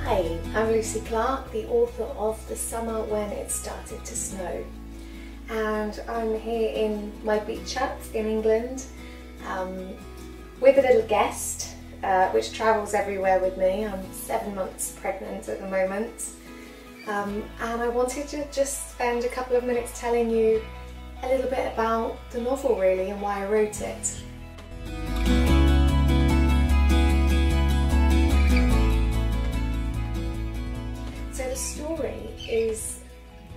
Hi, I'm Lucy Clark, the author of The Summer When It Started to Snow, and I'm here in my beach hut in England with a little guest which travels everywhere with me. I'm 7 months pregnant at the moment, and I wanted to just spend a couple of minutes telling you a little bit about the novel really and why I wrote it. So the story is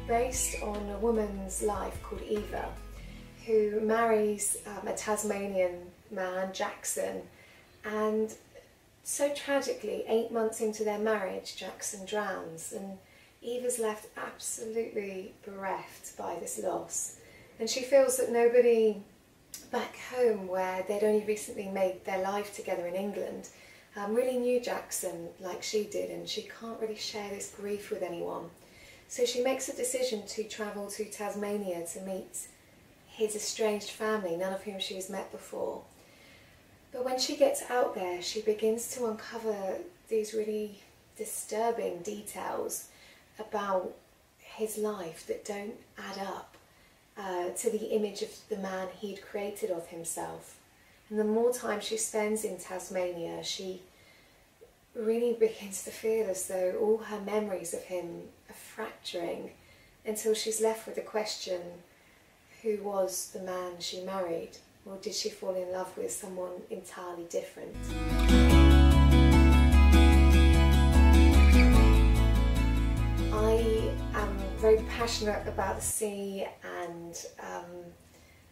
based on a woman's life called Eva, who marries a Tasmanian man, Jackson, and so tragically 8 months into their marriage Jackson drowns and Eva's left absolutely bereft by this loss, and she feels that nobody back home, where they'd only recently made their life together in England, really knew Jackson like she did, and she can't really share this grief with anyone. So she makes a decision to travel to Tasmania to meet his estranged family, none of whom she has met before. But when she gets out there, she begins to uncover these really disturbing details about his life that don't add up to the image of the man he'd created of himself. And the more time she spends in Tasmania, she really begins to feel as though all her memories of him are fracturing, until she's left with the question, who was the man she married? Or did she fall in love with someone entirely different? I am very passionate about the sea and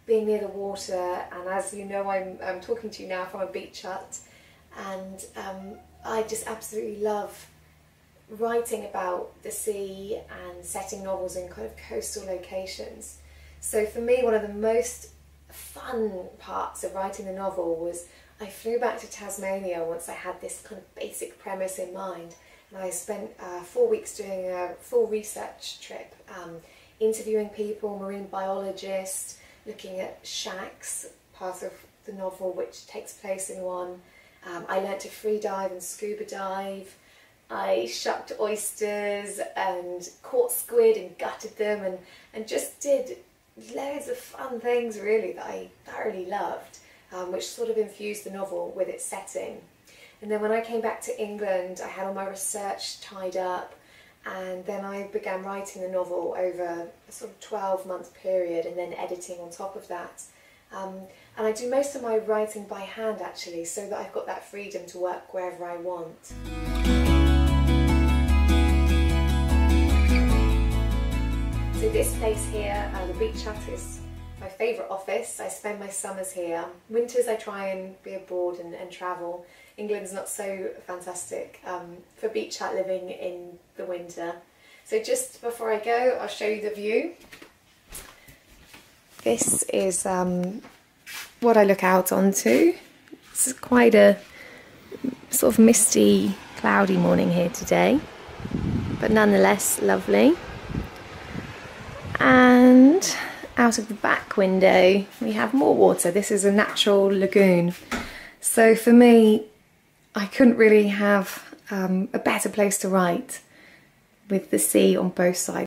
being near the water, and as you know, I'm talking to you now from a beach hut, and I just absolutely love writing about the sea and setting novels in kind of coastal locations. So for me, one of the most fun parts of writing the novel was I flew back to Tasmania once I had this kind of basic premise in mind, and I spent 4 weeks doing a full research trip, interviewing people, marine biologists, looking at shacks, part of the novel which takes place in one. I learnt to free dive and scuba dive. I shucked oysters and caught squid and gutted them, and just did loads of fun things really that I thoroughly loved, which sort of infused the novel with its setting. And then when I came back to England, I had all my research tied up, and then I began writing the novel over a sort of 12-month period, and then editing on top of that. And I do most of my writing by hand actually, so that I've got that freedom to work wherever I want. So this place here, the beach hut, is my favourite office. I spend my summers here. Winters I try and be abroad and travel. England's not so fantastic for beach hut living in the winter. So just before I go, I'll show you the view. This is what I look out onto. It's quite a sort of misty, cloudy morning here today, but nonetheless lovely. And out of the back window we have more water. This is a natural lagoon. So for me, I couldn't really have a better place to write, with the sea on both sides.